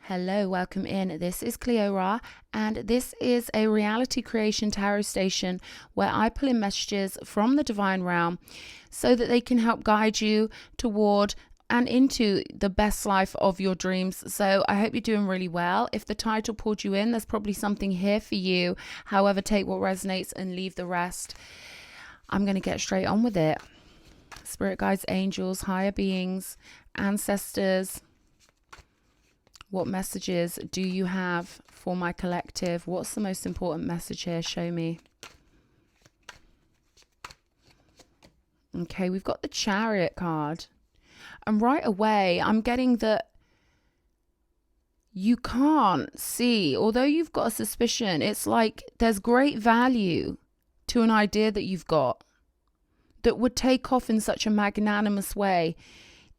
Hello, welcome in. This is Cleora, and this is a reality creation tarot station where I pull in messages from the divine realm so that they can help guide you toward and into the best life of your dreams. So I hope you're doing really well. If the title pulled you in, there's probably something here for you. However, take what resonates and leave the rest. I'm going to get straight on with it. Spirit guides, angels, higher beings, ancestors. What messages do you have for my collective? What's the most important message here? Show me. Okay, we've got the Chariot card. And right away, I'm getting that you can't see, although you've got a suspicion, it's like there's great value to an idea that you've got that would take off in such a magnanimous way,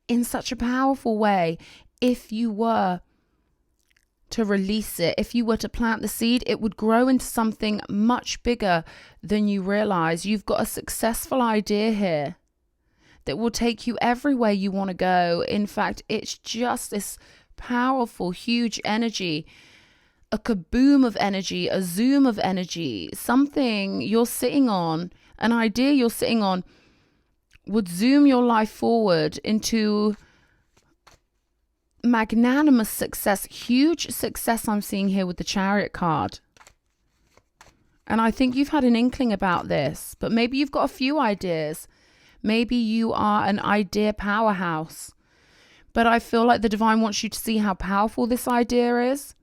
in such a powerful way, if you were to release it. If you were to plant the seed, it would grow into something much bigger than you realize. You've got a successful idea here that will take you everywhere you want to go. In fact, it's just this powerful, huge energy, a kaboom of energy, a zoom of energy, something you're sitting on, an idea you're sitting on would zoom your life forward into magnanimous success, huge success I'm seeing here with the Chariot card. And I think you've had an inkling about this, but maybe you've got a few ideas. Maybe you are an idea powerhouse, but I feel like the divine wants you to see how powerful this idea is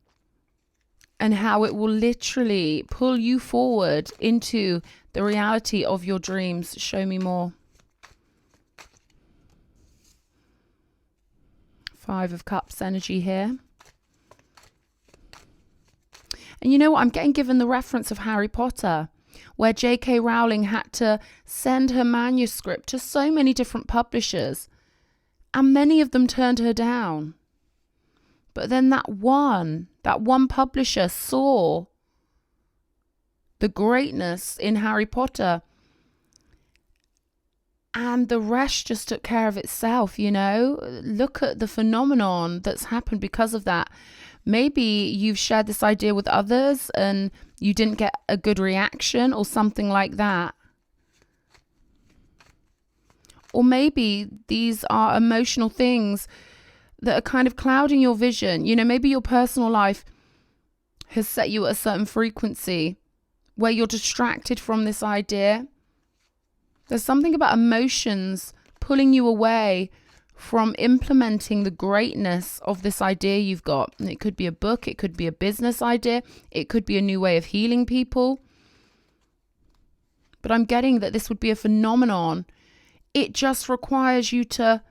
and how it will literally pull you forward into the reality of your dreams. Show me more. Five of Cups energy here. And you know what? I'm getting given the reference of Harry Potter, where J.K. Rowling had to send her manuscript to so many different publishers, and many of them turned her down. But then that one publisher saw the greatness in Harry Potter, and the rest just took care of itself, you know. Look at the phenomenon that's happened because of that. Maybe you've shared this idea with others and you didn't get a good reaction or something like that. Or maybe these are emotional things that are kind of clouding your vision. You know, maybe your personal life has set you at a certain frequency where you're distracted from this idea. There's something about emotions pulling you away from implementing the greatness of this idea you've got. And it could be a book, it could be a business idea, it could be a new way of healing people. But I'm getting that this would be a phenomenon. It just requires you to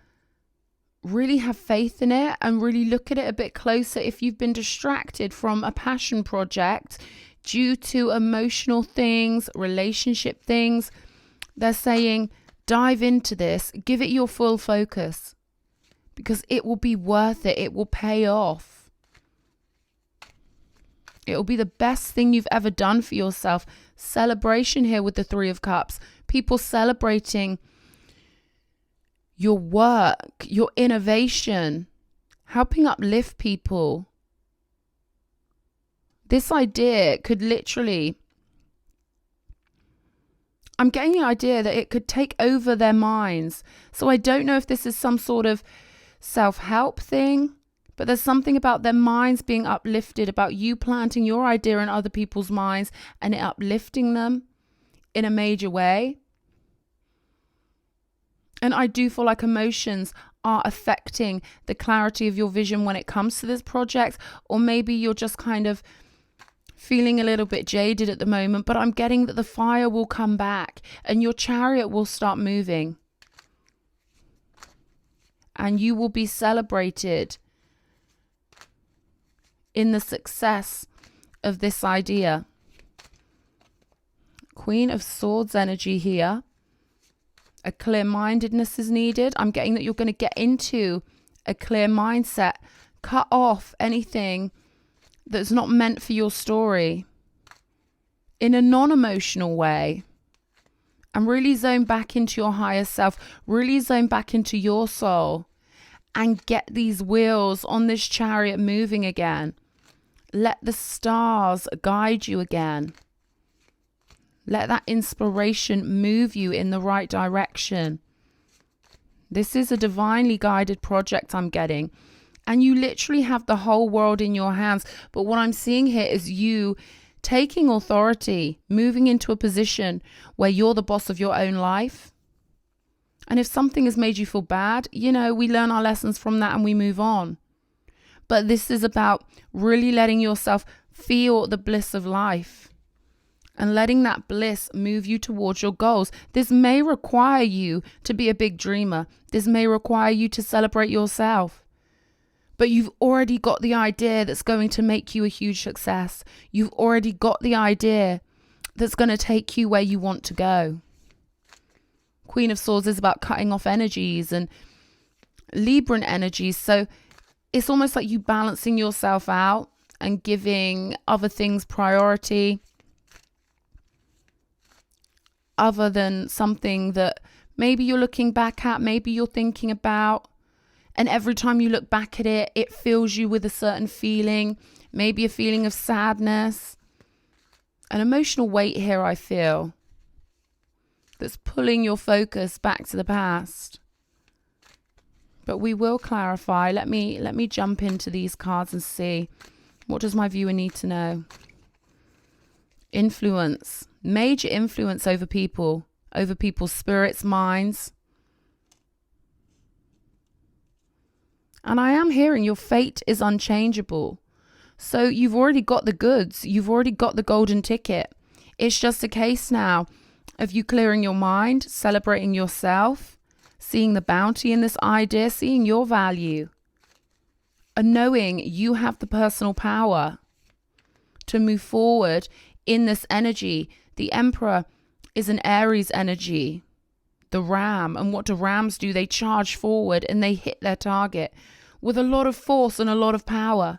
really have faith in it and really look at it a bit closer. If you've been distracted from a passion project due to emotional things, relationship things, they're saying, dive into this, give it your full focus, because it will be worth it. It will pay off. It will be the best thing you've ever done for yourself. Celebration here with the Three of Cups. People celebrating your work, your innovation, helping uplift people. This idea could literally, I'm getting the idea that it could take over their minds. So I don't know if this is some sort of self-help thing, but there's something about their minds being uplifted, about you planting your idea in other people's minds and it uplifting them in a major way. And I do feel like emotions are affecting the clarity of your vision when it comes to this project, or maybe you're just kind of feeling a little bit jaded at the moment, but I'm getting that the fire will come back and your chariot will start moving and you will be celebrated in the success of this idea. Queen of Swords energy here. A clear-mindedness is needed. I'm getting that you're going to get into a clear mindset, cut off anything that's not meant for your story in a non-emotional way, and really zone back into your higher self, really zone back into your soul and get these wheels on this chariot moving again. Let the stars guide you again. Let that inspiration move you in the right direction. This is a divinely guided project I'm getting. And you literally have the whole world in your hands. But what I'm seeing here is you taking authority, moving into a position where you're the boss of your own life. And if something has made you feel bad, we learn our lessons from that and we move on. But this is about really letting yourself feel the bliss of life and letting that bliss move you towards your goals. This may require you to be a big dreamer. This may require you to celebrate yourself. But you've already got the idea that's going to make you a huge success. You've already got the idea that's going to take you where you want to go. Queen of Swords is about cutting off energies and Libran energies. So it's almost like you balancing yourself out and giving other things priority other than something that maybe you're looking back at, maybe you're thinking about. And every time you look back at it, it fills you with a certain feeling, maybe a feeling of sadness, an emotional weight here, I feel, that's pulling your focus back to the past. But we will clarify. Let me jump into these cards and see, what does my viewer need to know? Influence, major influence over people, over people's spirits, minds. And I am hearing your fate is unchangeable. So you've already got the goods. You've already got the golden ticket. It's just a case now of you clearing your mind, celebrating yourself, seeing the bounty in this idea, seeing your value, and knowing you have the personal power to move forward in this energy. The Emperor is an Aries energy, the ram. And what do rams do? They charge forward and they hit their target with a lot of force and a lot of power.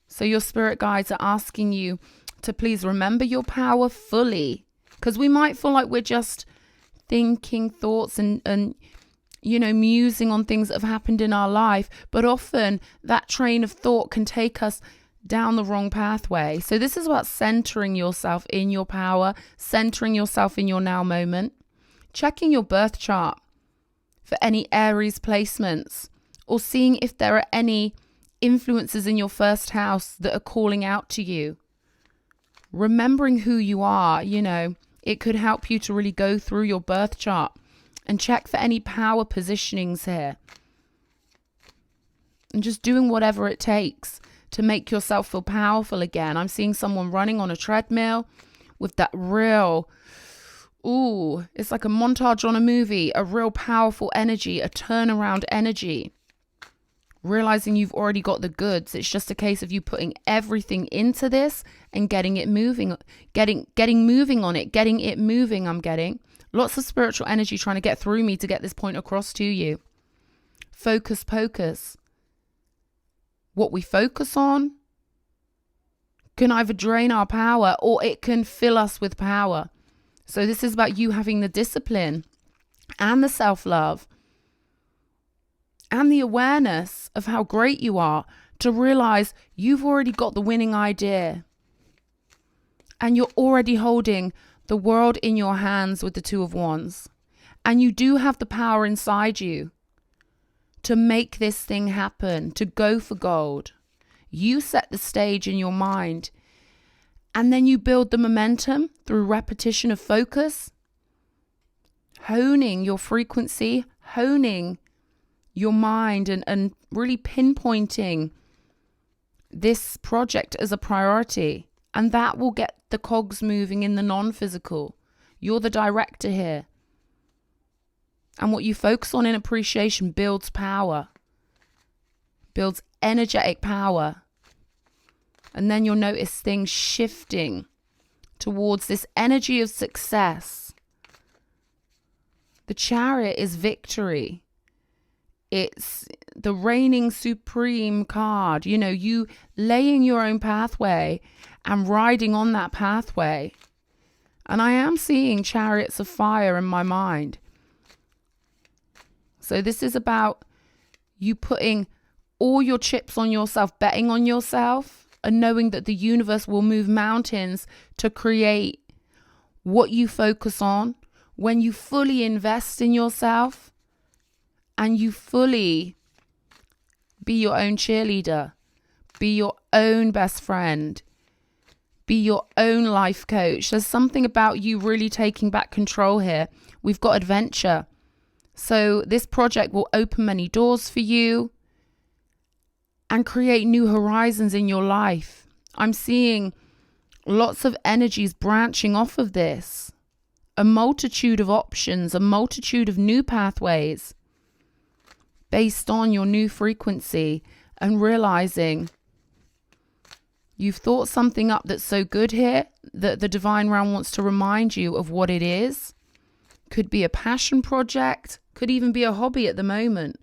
So your spirit guides are asking you to please remember your power fully, because we might feel like we're just thinking thoughts and musing on things that have happened in our life, but often that train of thought can take us down the wrong pathway. So this is about centering yourself in your power, centering yourself in your now moment, checking your birth chart for any Aries placements, or seeing if there are any influences in your first house that are calling out to you. Remembering who you are, it could help you to really go through your birth chart and check for any power positionings here. And just doing whatever it takes to make yourself feel powerful again. I'm seeing someone running on a treadmill with that real, it's like a montage on a movie, a real powerful energy, a turnaround energy. Realizing you've already got the goods. It's just a case of you putting everything into this and getting it moving, getting moving on it, getting it moving. I'm getting lots of spiritual energy trying to get through me to get this point across to you. Focus, pocus. What we focus on can either drain our power or it can fill us with power. So this is about you having the discipline and the self-love and the awareness of how great you are to realize you've already got the winning idea and you're already holding the world in your hands with the Two of Wands. And you do have the power inside you to make this thing happen, to go for gold. You set the stage in your mind and then you build the momentum through repetition of focus, honing your frequency, honing your mind and really pinpointing this project as a priority. And that will get the cogs moving in the non-physical. You're the director here. And what you focus on in appreciation builds power, builds energetic power. And then you'll notice things shifting towards this energy of success. The Chariot is victory. It's the reigning supreme card. You laying your own pathway and riding on that pathway. And I am seeing chariots of fire in my mind. So this is about you putting all your chips on yourself, betting on yourself, and knowing that the universe will move mountains to create what you focus on when you fully invest in yourself and you fully be your own cheerleader, be your own best friend, be your own life coach. There's something about you really taking back control here. We've got adventure. So this project will open many doors for you and create new horizons in your life. I'm seeing lots of energies branching off of this, a multitude of options, a multitude of new pathways based on your new frequency, and realizing you've thought something up that's so good here that the divine realm wants to remind you of what it is. Could be a passion project, could even be a hobby at the moment.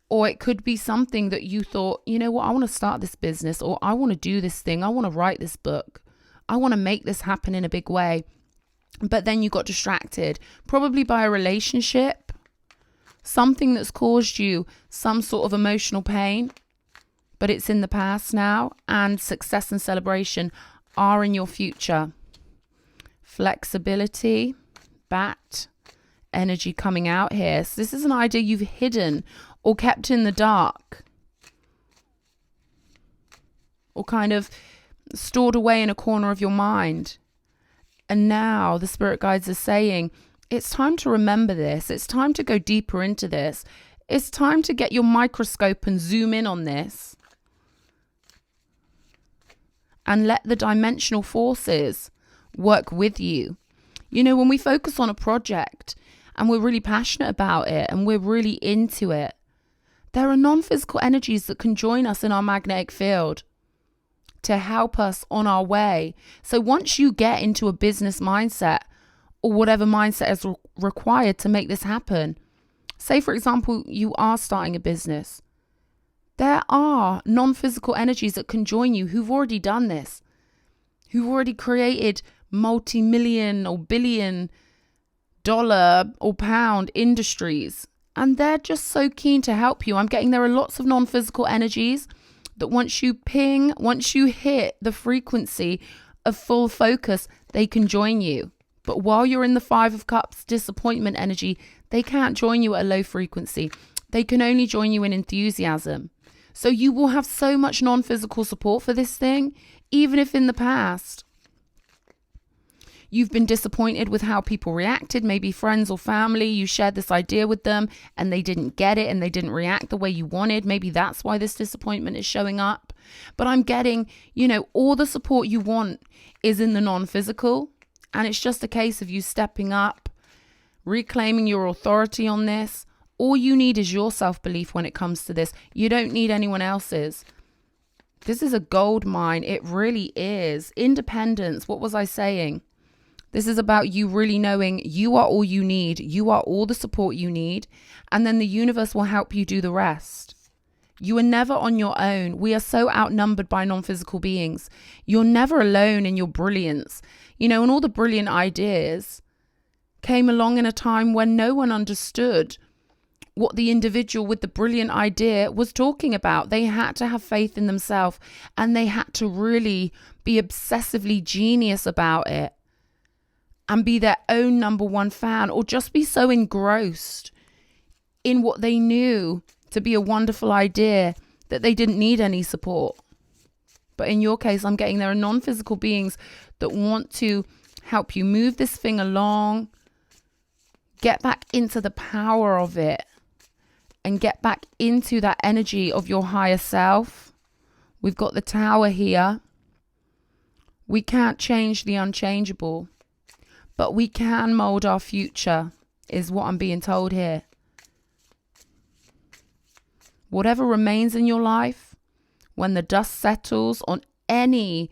Or it could be something that you thought, you know what, I want to start this business, or I want to do this thing. I want to write this book. I want to make this happen in a big way. But then you got distracted, probably by a relationship, something that's caused you some sort of emotional pain, but it's in the past now, and success and celebration are in your future. Flexibility, bat, energy coming out here. So this is an idea you've hidden or kept in the dark, or kind of stored away in a corner of your mind. And now the spirit guides are saying, it's time to remember this. It's time to go deeper into this. It's time to get your microscope and zoom in on this and let the dimensional forces work with you. You know, when we focus on a project and we're really passionate about it and we're really into it, there are non-physical energies that can join us in our magnetic field to help us on our way. So once you get into a business mindset, or whatever mindset is required to make this happen, say for example, you are starting a business, there are non-physical energies that can join you who've already done this, who've already created multi-million or billion-dollar or pound industries. And they're just so keen to help you. I'm getting there are lots of non-physical energies that once you hit the frequency of full focus, they can join you. But while you're in the 5 of Cups disappointment energy, they can't join you at a low frequency. They can only join you in enthusiasm. So you will have so much non-physical support for this thing, even if in the past you've been disappointed with how people reacted, maybe friends or family, you shared this idea with them and they didn't get it and they didn't react the way you wanted. Maybe that's why this disappointment is showing up. But I'm getting, all the support you want is in the non-physical. And it's just a case of you stepping up, reclaiming your authority on this. All you need is your self-belief when it comes to this. You don't need anyone else's. This is a gold mine. It really is. Independence. What was I saying? This is about you really knowing you are all you need. You are all the support you need. And then the universe will help you do the rest. You are never on your own. We are so outnumbered by non-physical beings. You're never alone in your brilliance. And all the brilliant ideas came along in a time when no one understood what the individual with the brilliant idea was talking about. They had to have faith in themselves and they had to really be obsessively genius about it and be their own number one fan, or just be so engrossed in what they knew to be a wonderful idea that they didn't need any support. But in your case, I'm getting there are non-physical beings that want to help you move this thing along, get back into the power of it, and get back into that energy of your higher self. We've got the Tower here. We can't change the unchangeable, but we can mold our future, is what I'm being told here. Whatever remains in your life, when the dust settles on any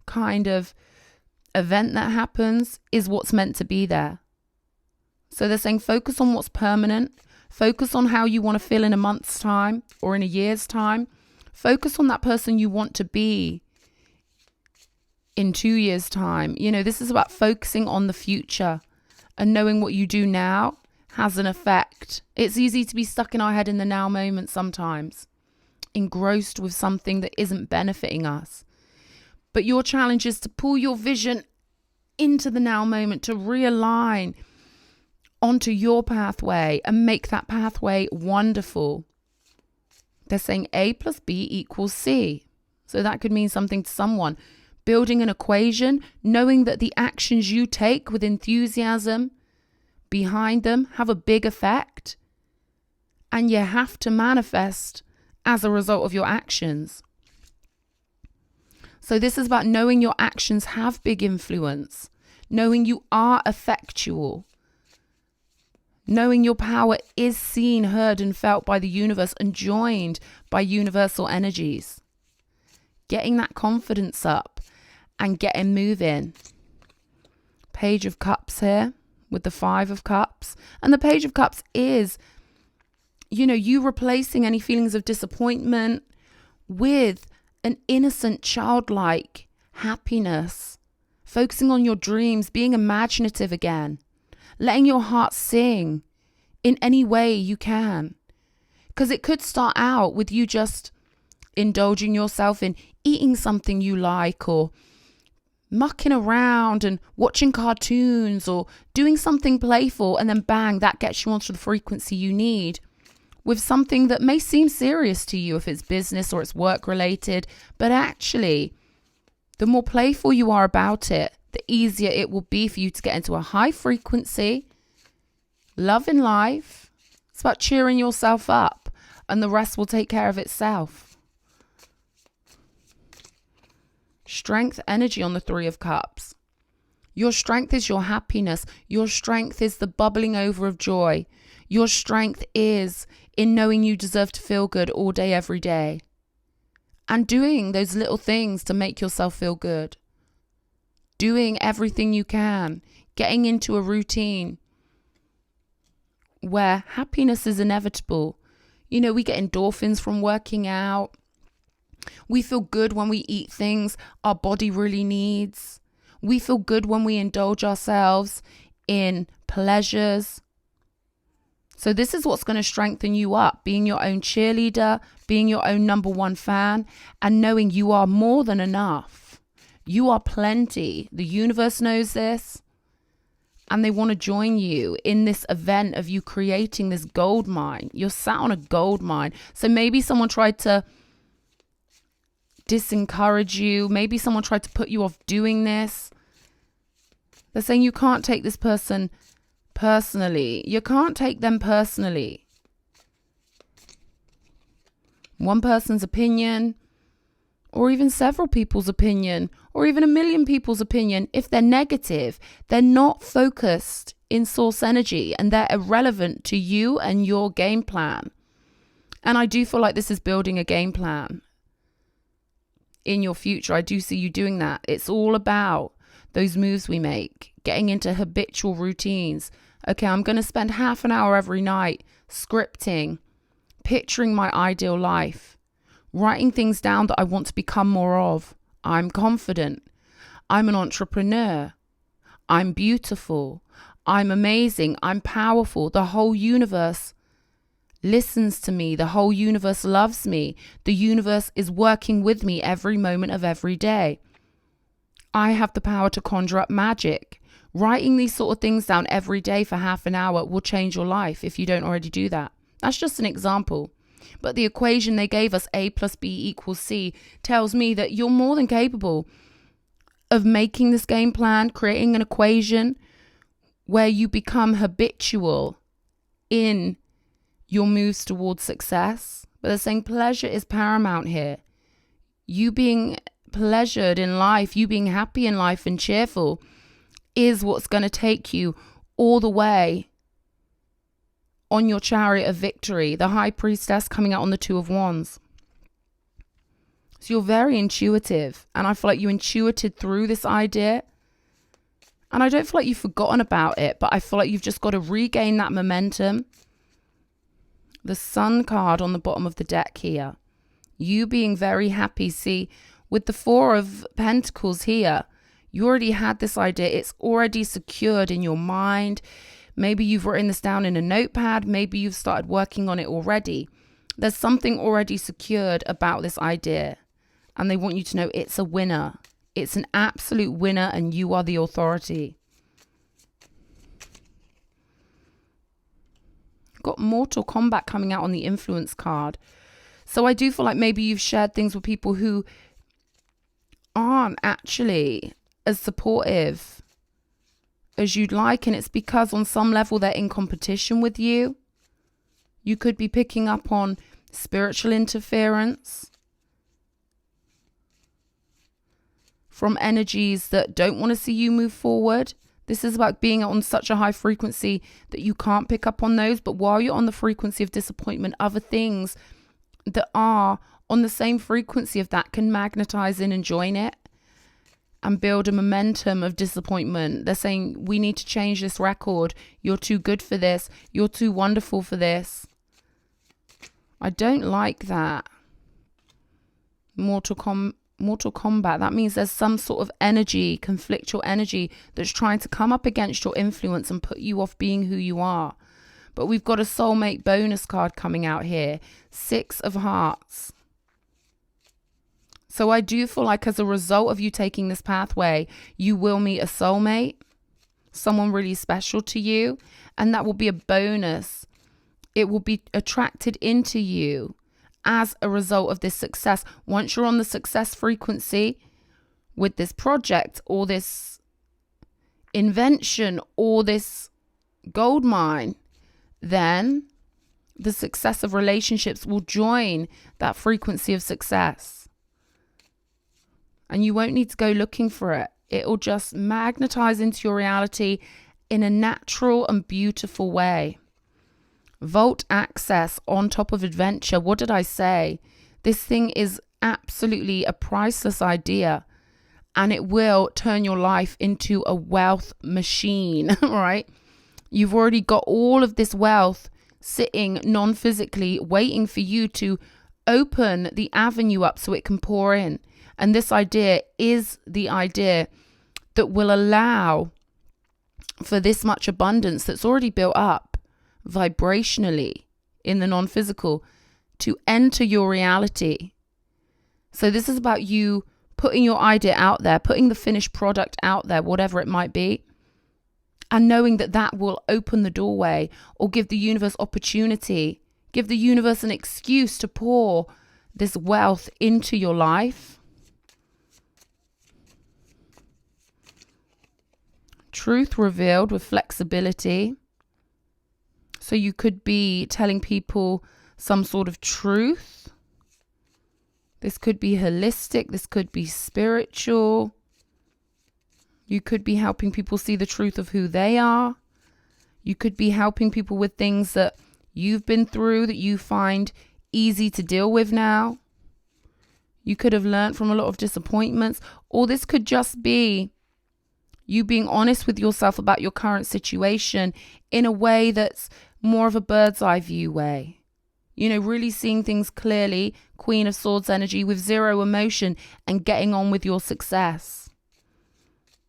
kind of event that happens, is what's meant to be there. So they're saying focus on what's permanent. Focus on how you want to feel in a month's time or in a year's time. Focus on that person you want to be in 2 years' time. This is about focusing on the future and knowing what you do now has an effect. It's easy to be stuck in our head in the now moment sometimes, engrossed with something that isn't benefiting us. But your challenge is to pull your vision into the now moment, to realign onto your pathway and make that pathway wonderful. They're saying A plus B equals C. So that could mean something to someone. Building an equation, knowing that the actions you take with enthusiasm behind them have a big effect. And you have to manifest as a result of your actions. So this is about knowing your actions have big influence, knowing you are effectual, knowing your power is seen, heard, and felt by the universe and joined by universal energies. Getting that confidence up and getting moving. Page of Cups here with the 5 of Cups. And the Page of Cups is, you replacing any feelings of disappointment with an innocent, childlike happiness, focusing on your dreams, being imaginative again, letting your heart sing in any way you can. Because it could start out with you just indulging yourself in eating something you like, or mucking around and watching cartoons, or doing something playful, and then bang, that gets you onto the frequency you need with something that may seem serious to you if it's business or it's work related. But actually, the more playful you are about it, the easier it will be for you to get into a high frequency, love in life. It's about cheering yourself up, and the rest will take care of itself. Strength energy on the 3 of Cups. Your strength is your happiness. Your strength is the bubbling over of joy. Your strength is in knowing you deserve to feel good all day, every day. And doing those little things to make yourself feel good. Doing everything you can. Getting into a routine where happiness is inevitable. We get endorphins from working out. We feel good when we eat things our body really needs. We feel good when we indulge ourselves in pleasures. So this is what's going to strengthen you up, being your own cheerleader, being your own number one fan, and knowing you are more than enough. You are plenty. The universe knows this, and they want to join you in this event of you creating this gold mine. You're sat on a gold mine. So maybe someone tried to disencourage you. Maybe someone tried to put you off doing this. They're saying you can't take this person personally. You can't take them personally. One person's opinion, or even several people's opinion, or even 1,000,000 people's opinion, if they're negative, they're not focused in source energy, and they're irrelevant to you and your game plan. And I do feel like this is building a game plan in your future. I do see you doing that. It's all about those moves we make, getting into habitual routines. Okay, I'm going to spend half an hour every night scripting, picturing my ideal life, writing things down that I want to become more of. I'm confident. I'm an entrepreneur. I'm beautiful. I'm amazing. I'm powerful. The whole universe listens to me. The whole universe loves me. The universe is working with me every moment of every day. I have the power to conjure up magic. Writing these sort of things down every day for half an hour will change your life if you don't already do that. That's just an example. But the equation they gave us, A plus B equals C, tells me that you're more than capable of making this game plan, creating an equation where you become habitual in your moves towards success. But they're saying pleasure is paramount here. You being pleasured in life, you being happy in life and cheerful is what's going to take you all the way on your chariot of victory. The High Priestess coming out on the 2 of Wands. So you're very intuitive, and I feel like you intuited through this idea, and I don't feel like you've forgotten about it, but I feel like you've just got to regain that momentum. The Sun card on the bottom of the deck here, you being very happy. See, with the 4 of Pentacles here, you already had this idea. It's already secured in your mind. Maybe you've written this down in a notepad. Maybe you've started working on it already. There's something already secured about this idea. And they want you to know it's a winner. It's an absolute winner and you are the authority. Got Mortal Kombat coming out on the influence card. So I do feel like maybe you've shared things with people who aren't actually as supportive as you'd like. And it's because on some level they're in competition with you. You could be picking up on spiritual interference from energies that don't want to see you move forward. This is about being on such a high frequency that you can't pick up on those. But while you're on the frequency of disappointment, other things that are on the same frequency of that can magnetize in and join it and build a momentum of disappointment. They're saying, we need to change this record. You're too good for this. You're too wonderful for this. I don't like that. Mortal Kombat. That means there's some sort of energy, conflictual energy that's trying to come up against your influence and put you off being who you are. But we've got a soulmate bonus card coming out here. 6 of Hearts. So I do feel like as a result of you taking this pathway, you will meet a soulmate, someone really special to you, and that will be a bonus. It will be attracted into you as a result of this success. Once you're on the success frequency with this project or this invention or this gold mine, then the success of relationships will join that frequency of success. And you won't need to go looking for it. It will just magnetize into your reality in a natural and beautiful way. Vault access on top of adventure. What did I say? This thing is absolutely a priceless idea. And it will turn your life into a wealth machine, right? You've already got all of this wealth sitting non-physically, waiting for you to open the avenue up so it can pour in. And this idea is the idea that will allow for this much abundance that's already built up vibrationally in the non-physical to enter your reality. So this is about you putting your idea out there, putting the finished product out there, whatever it might be, and knowing that that will open the doorway or give the universe opportunity, give the universe an excuse to pour this wealth into your life. Truth revealed with flexibility. So you could be telling people some sort of truth. This could be holistic. This could be spiritual. You could be helping people see the truth of who they are. You could be helping people with things that you've been through that you find easy to deal with now. You could have learned from a lot of disappointments. Or this could just be you being honest with yourself about your current situation in a way that's more of a bird's eye view way. You know, really seeing things clearly, Queen of Swords energy with zero emotion and getting on with your success.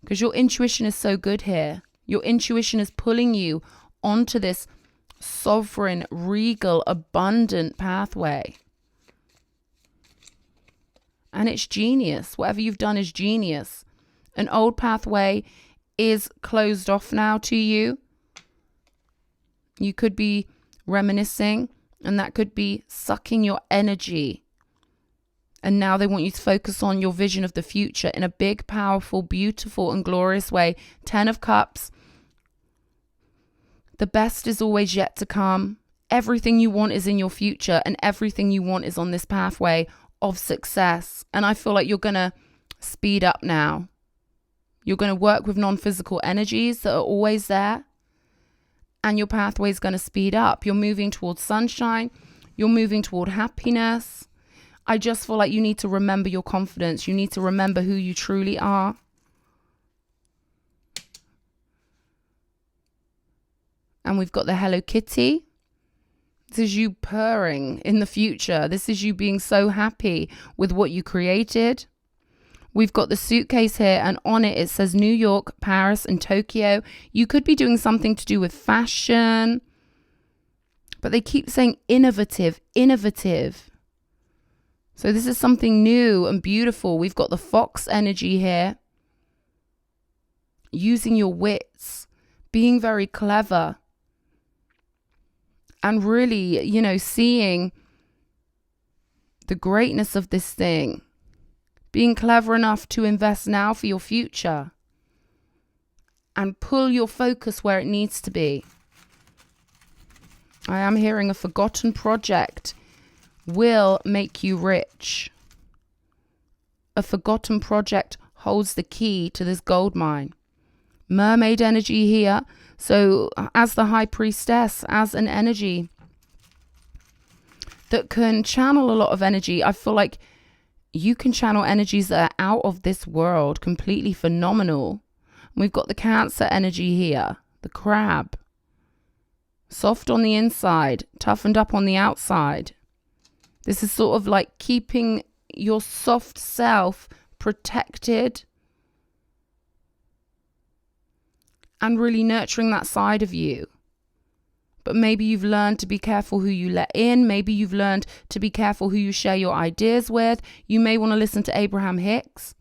Because your intuition is so good here. Your intuition is pulling you onto this sovereign, regal, abundant pathway. And it's genius. Whatever you've done is genius. An old pathway is closed off now to you. You could be reminiscing, and that could be sucking your energy. And now they want you to focus on your vision of the future in a big, powerful, beautiful, and glorious way. 10 of Cups. The best is always yet to come. Everything you want is in your future, and everything you want is on this pathway of success. And I feel like you're going to speed up now. You're going to work with non-physical energies that are always there. And your pathway is going to speed up. You're moving towards sunshine. You're moving toward happiness. I just feel like you need to remember your confidence. You need to remember who you truly are. And we've got the Hello Kitty. This is you purring in the future. This is you being so happy with what you created. We've got the suitcase here, and on it, it says New York, Paris, and Tokyo. You could be doing something to do with fashion, but they keep saying innovative, innovative. So this is something new and beautiful. We've got the fox energy here. Using your wits, being very clever, and really, seeing the greatness of this thing. Being clever enough to invest now for your future and pull your focus where it needs to be. I am hearing a forgotten project will make you rich. A forgotten project holds the key to this gold mine. Mermaid energy here. So as the high priestess, as an energy that can channel a lot of energy, I feel like you can channel energies that are out of this world, completely phenomenal. We've got the Cancer energy here, the crab. Soft on the inside, toughened up on the outside. This is sort of like keeping your soft self protected and really nurturing that side of you. But maybe you've learned to be careful who you let in. Maybe you've learned to be careful who you share your ideas with. You may want to listen to Abraham Hicks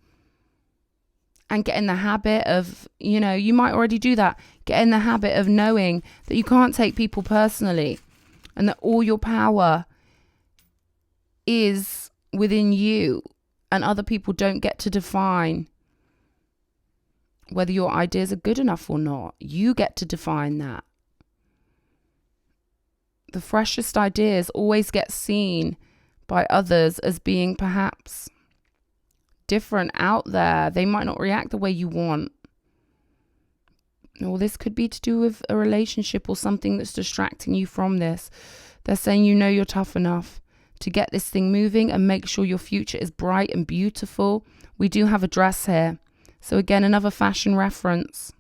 and get in the habit of, you might already do that. Get in the habit of knowing that you can't take people personally and that all your power is within you, and other people don't get to define whether your ideas are good enough or not. You get to define that. The freshest ideas always get seen by others as being perhaps different out there. They might not react the way you want. Or this could be to do with a relationship or something that's distracting you from this. They're saying you're tough enough to get this thing moving and make sure your future is bright and beautiful. We do have a dress here. So again, another fashion reference.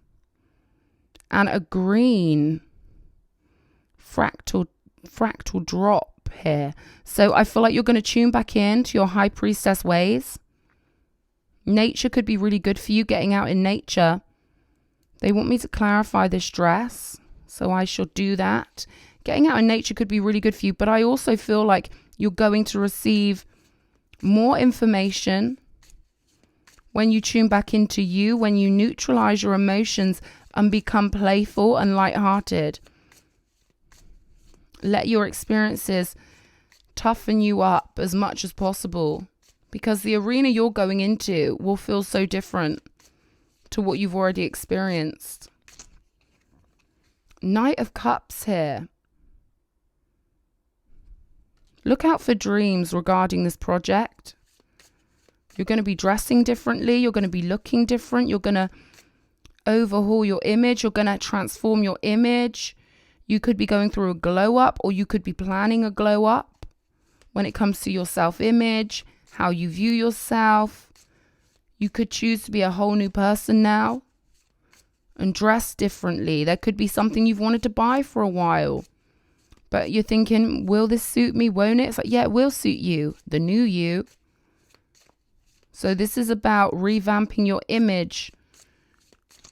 And a green fractal drop here. So I feel like you're going to tune back into your high priestess ways. Nature could be really good for you, getting out in nature. They want me to clarify this dress, so I shall do that. Getting out in nature could be really good for you, but I also feel like you're going to receive more information when you tune back into you, when you neutralize your emotions and become playful and lighthearted. Let your experiences toughen you up as much as possible, because the arena you're going into will feel so different to what you've already experienced. Knight of Cups here. Look out for dreams regarding this project. You're going to be dressing differently. You're going to be looking different. You're going to overhaul your image. You're going to transform your image. You could be going through a glow up, or you could be planning a glow up when it comes to your self-image, how you view yourself. You could choose to be a whole new person now and dress differently. There could be something you've wanted to buy for a while, but you're thinking, will this suit me? Won't it? It's like, yeah, it will suit you, the new you. So this is about revamping your image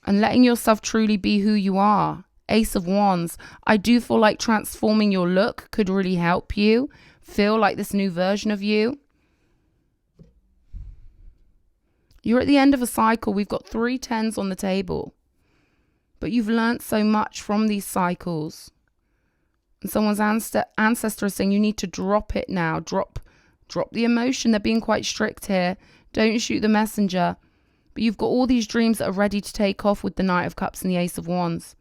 and letting yourself truly be who you are. Ace of Wands. I do feel like transforming your look could really help you feel like this new version of you. You're at the end of a cycle. We've got 3 tens on the table, but you've learned so much from these cycles. And someone's ancestor is saying you need to drop it now. Drop the emotion. They're being quite strict here. Don't shoot the messenger. But you've got all these dreams that are ready to take off with the Knight of Cups and the Ace of Wands.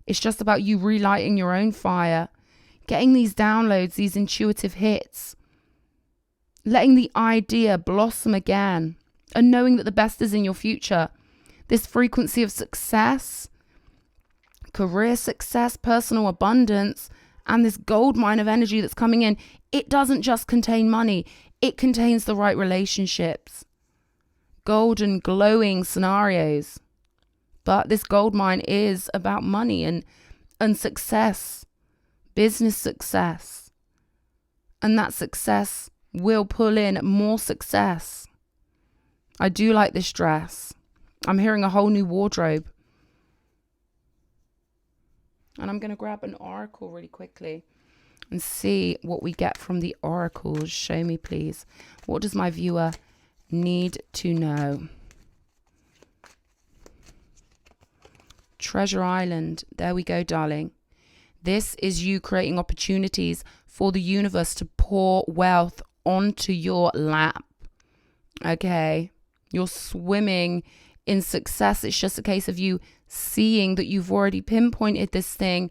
It's just about you relighting your own fire, getting these downloads, these intuitive hits, letting the idea blossom again, and knowing that the best is in your future. This frequency of success, career success, personal abundance, and this gold mine of energy that's coming in, it doesn't just contain money. It contains the right relationships, golden, glowing scenarios. But this gold mine is about money and success, business success. And that success will pull in more success. I do like this dress. I'm hearing a whole new wardrobe. And I'm going to grab an oracle really quickly and see what we get from the oracles. Show me, please. What does my viewer need to know? Treasure Island. There we go, darling. This is you creating opportunities for the universe to pour wealth onto your lap. Okay. You're swimming in success. It's just a case of you seeing that you've already pinpointed this thing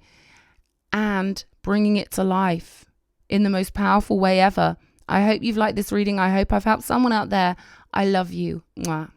and bringing it to life in the most powerful way ever. I hope you've liked this reading. I hope I've helped someone out there. I love you. Mwah.